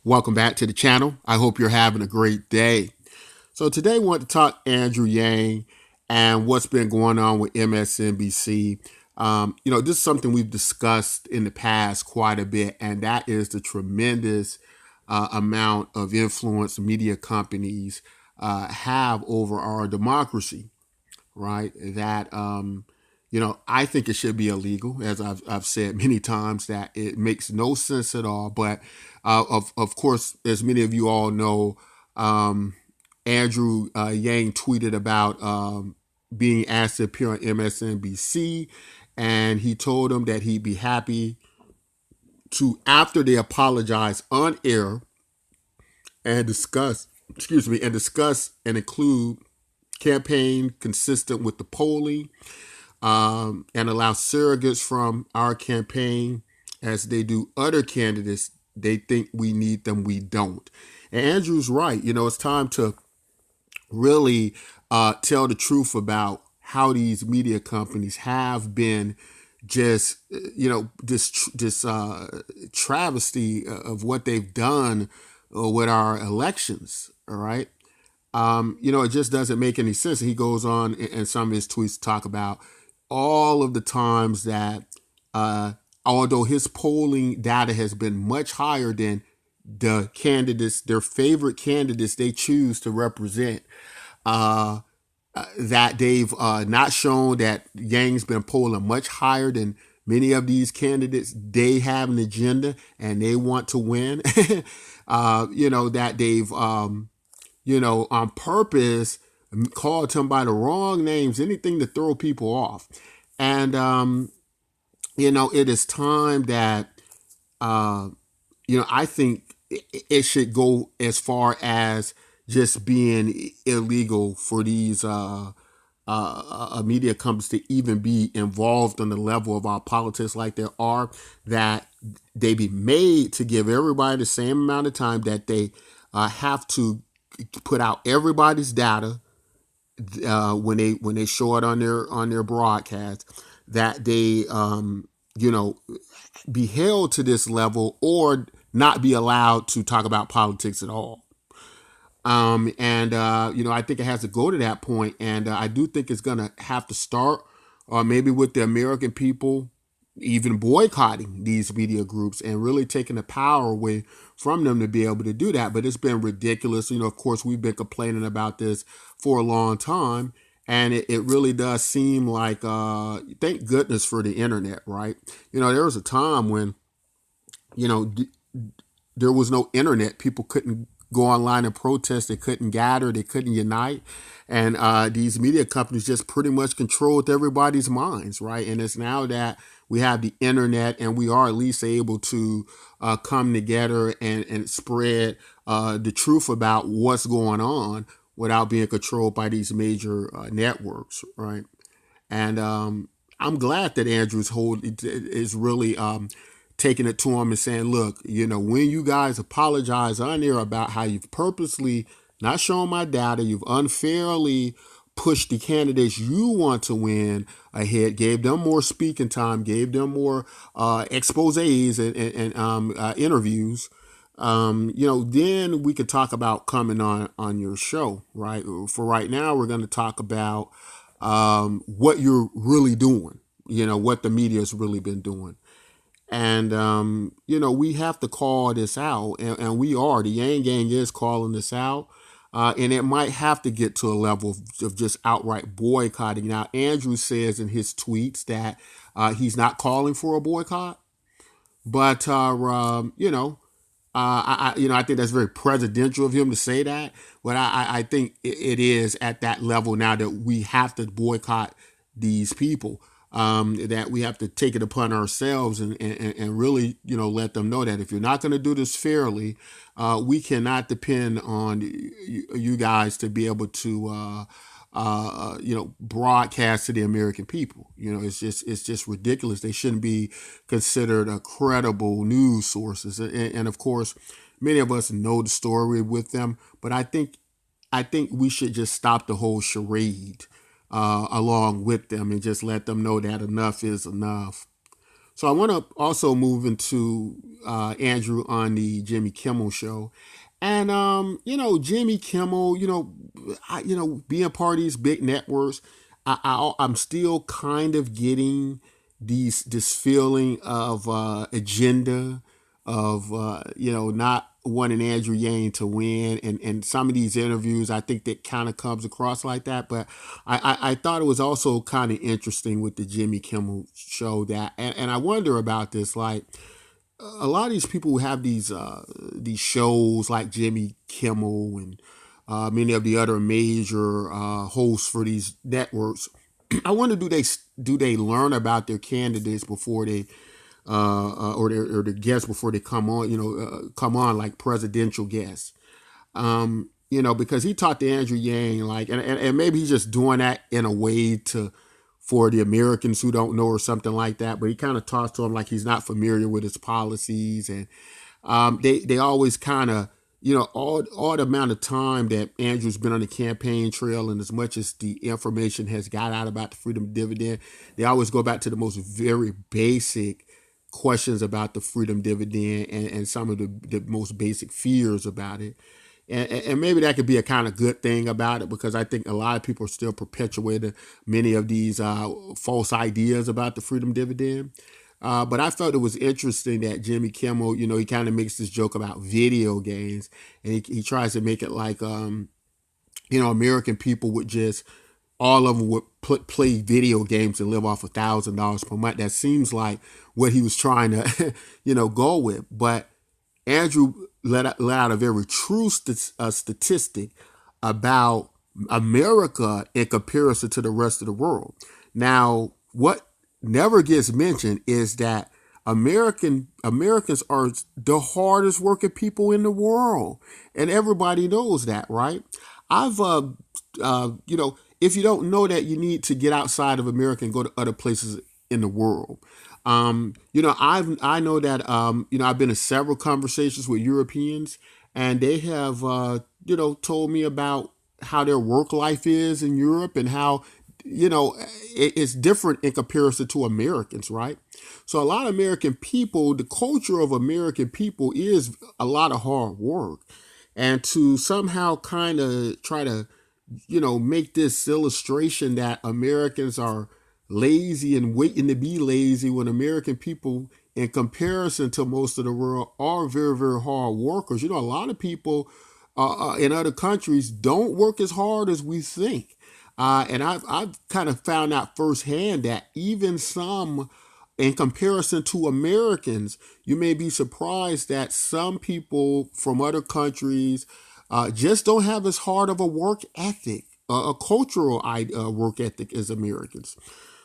Welcome back to the channel. I hope you're having a great day. So today I want to talk Andrew Yang and what's been going on with MSNBC. This is something we've discussed in the past quite a bit, and that is the tremendous amount of influence media companies have over our democracy, right? I think it should be illegal, as I've said many times, that it makes no sense at all. But of course, as many of you all know, Andrew Yang tweeted about being asked to appear on MSNBC, and he told them that he'd be happy to, after they apologize on air, and discuss and include campaign consistent with the polling, and allow surrogates from our campaign as they do other candidates. They think we need them, we don't. And Andrew's right. It's time to really tell the truth about how these media companies have been just, this travesty of what they've done with our elections. All right. It just doesn't make any sense. He goes on in some of his tweets to talk about all of the times that, although his polling data has been much higher than the candidates, their favorite candidates they choose to represent, uh, that they've not shown that Yang's been polling much higher than many of these candidates. They have an agenda and they want to win. That they've, on purpose called him by the wrong names, anything to throw people off. And, it is time that, I think it should go as far as just being illegal for these media companies to even be involved on the level of our politics like there are, that they be made to give everybody the same amount of time, that they have to put out everybody's data when they show it on their broadcast, that they be held to this level or not be allowed to talk about politics at all. I think it has to go to that point, and I do think it's going to have to start, maybe with the American people even boycotting these media groups and really taking the power away from them to be able to do that. But it's been ridiculous. Of course, we've been complaining about this for a long time. And it really does seem like, thank goodness for the internet, right? There was a time when, you know, there was no internet. People couldn't go online and protest. They couldn't gather. They couldn't unite. And these media companies just pretty much controlled everybody's minds, right? And it's now that we have the internet and we are at least able to come together and spread the truth about what's going on without being controlled by these major networks, right? And I'm glad that Andrew's hold is really taking it to him and saying, look, when you guys apologize on there about how you've purposely not shown my data, you've unfairly pushed the candidates you want to win ahead, gave them more speaking time, gave them more exposés and interviews. Then we could talk about coming on your show, right? For right now, we're going to talk about what you're really doing, what the media has really been doing. And, we have to call this out, and we are. The Yang Gang is calling this out. And it might have to get to a level of just outright boycotting. Now, Andrew says in his tweets that he's not calling for a boycott, but I think that's very presidential of him to say that. But I think it is at that level now that we have to boycott these people. That we have to take it upon ourselves and really, let them know that if you're not going to do this fairly, we cannot depend on you guys to be able to, broadcast to the American people. It's just ridiculous. They shouldn't be considered a credible news sources. And of course, many of us know the story with them, but I think we should just stop the whole charade along with them and just let them know that enough is enough. So I want to also move into Andrew on the Jimmy Kimmel show. And Jimmy Kimmel, being part of these big networks, I'm still kind of getting this feeling of agenda, of not wanting Andrew Yang to win, and some of these interviews, I think that kind of comes across like that. But I thought it was also kind of interesting with the Jimmy Kimmel show that, and I wonder about this, like a lot of these people who have these shows like Jimmy Kimmel and many of the other major hosts for these networks. I wonder, do they learn about their candidates before they or the guests before they come on? Come on like presidential guests. Because he talked to Andrew Yang, like, and maybe he's just doing that in a way to for the Americans who don't know or something like that. But he kind of talks to him like he's not familiar with his policies, and they always kind of all the amount of time that Andrew's been on the campaign trail, and as much as the information has got out about the freedom dividend, they always go back to the most very basic questions about the freedom dividend and some of the most basic fears about it. And maybe that could be a kind of good thing about it, because I think a lot of people are still perpetuating many of these false ideas about the freedom dividend. But I felt it was interesting that Jimmy Kimmel, he kind of makes this joke about video games, and he tries to make it like, American people would just, all of them would play video games and live off $1,000 per month. That seems like what he was trying to, go with. But Andrew let out a very true statistic about America in comparison to the rest of the world. Now, what never gets mentioned is that Americans are the hardest working people in the world, and everybody knows that, right? I've if you don't know that, you need to get outside of America and go to other places in the world. I know that I've been in several conversations with Europeans, and they have told me about how their work life is in Europe, and how it's different in comparison to Americans, right? So a lot of American people, the culture of American people is a lot of hard work, and to somehow kind of try to make this illustration that Americans are lazy and waiting to be lazy, when American people, in comparison to most of the world, are very, very hard workers. A lot of people in other countries don't work as hard as we think. And I've kind of found out firsthand that even some, in comparison to Americans, you may be surprised that some people from other countries just don't have as hard of a work ethic, a cultural work ethic as Americans.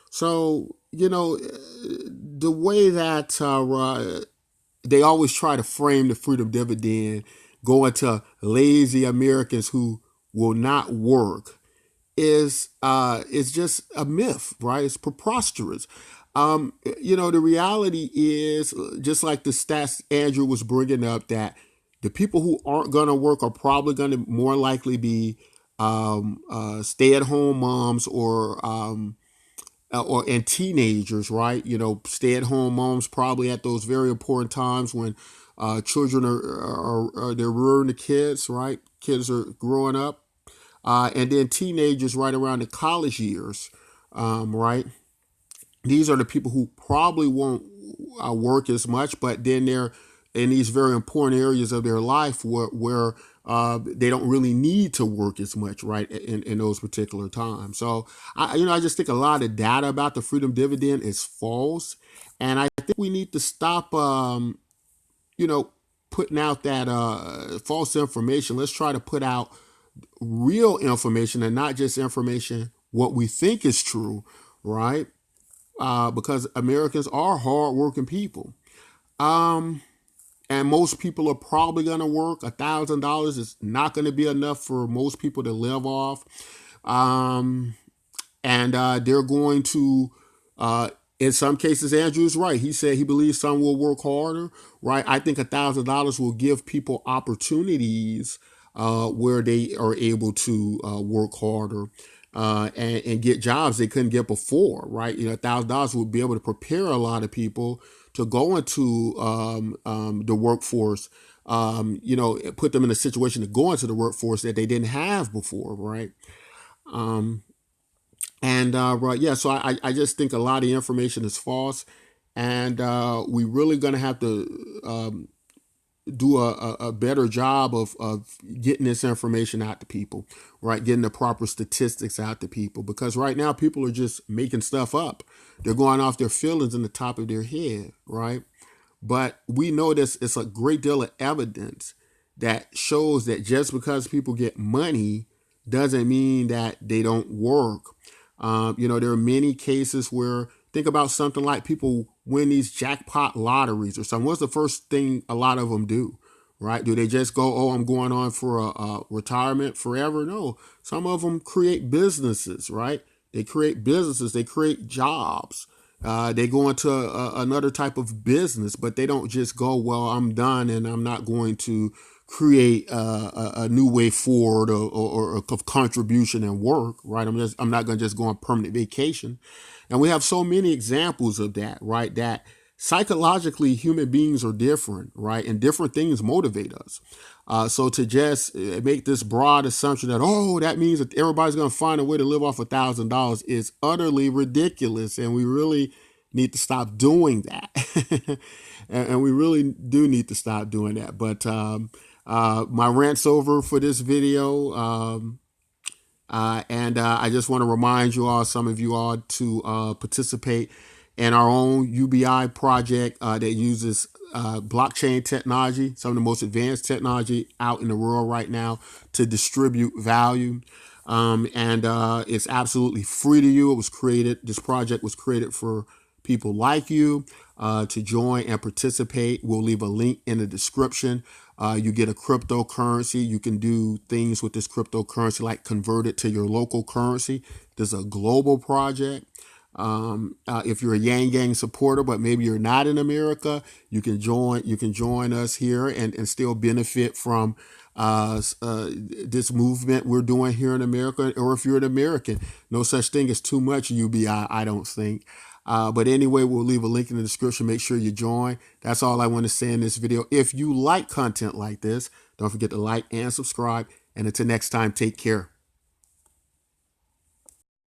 So, the way that they always try to frame the freedom dividend, going to lazy Americans who will not work, is just a myth, right? It's preposterous. The reality is, just like the stats Andrew was bringing up, that the people who aren't going to work are probably going to more likely be stay-at-home moms or and teenagers, right? Stay-at-home moms probably at those very important times when children are they're rearing the kids, right? Kids are growing up, and then teenagers right around the college years, right? These are the people who probably won't work as much, but then they're in these very important areas of their life where they don't really need to work as much, right, in those particular times. So, I just think a lot of data about the freedom dividend is false. And I think we need to stop, putting out that false information. Let's try to put out real information, and not just information what we think is true, right? Because Americans are hardworking people. And most people are probably going to work. $1,000 is not going to be enough for most people to live off. And they're going to, in some cases, Andrew's right. He said he believes some will work harder, right? I think $1,000 will give people opportunities where they are able to work harder. and get jobs they couldn't get before, right? $1,000 would be able to prepare a lot of people to go into the workforce, put them in a situation to go into the workforce that they didn't have before, right? Right, yeah, so I just think a lot of information is false, and we really gonna have to do a better job of getting this information out to people, right? Getting the proper statistics out to people, because right now people are just making stuff up. They're going off their feelings in the top of their head, right? But we know this, it's a great deal of evidence that shows that just because people get money doesn't mean that they don't work. There are many cases where, think about something like people win these jackpot lotteries or something. What's the first thing a lot of them do, right? Do they just go, oh, I'm going on for a retirement forever? No. Some of them create businesses, right? They create businesses, they create jobs. They go into another type of business, but they don't just go, well, I'm done and I'm not going to create a new way forward or of contribution and work, right? I'm not going to just go on permanent vacation. And we have so many examples of that, right? That psychologically human beings are different, right? And different things motivate us. So to just make this broad assumption that, oh, that means that everybody's going to find a way to live off $1,000 is utterly ridiculous. And we really need to stop doing that. and we really do need to stop doing that. But my rant's over for this video. I just want to remind you all, some of you all, to participate in our own UBI project that uses blockchain technology, some of the most advanced technology out in the world right now, to distribute value. It's absolutely free to you. This project was created for people like you to join and participate. We'll leave a link in the description. You get a cryptocurrency. You can do things with this cryptocurrency, like convert it to your local currency. This is a global project. If you're a Yang Gang supporter, but maybe you're not in America, you can join us here and still benefit from this movement we're doing here in America. Or if you're an American, no such thing as too much UBI, I don't think. But anyway, we'll leave a link in the description. Make sure you join. That's all I want to say in this video. If you like content like this, don't forget to like and subscribe. And until next time, take care.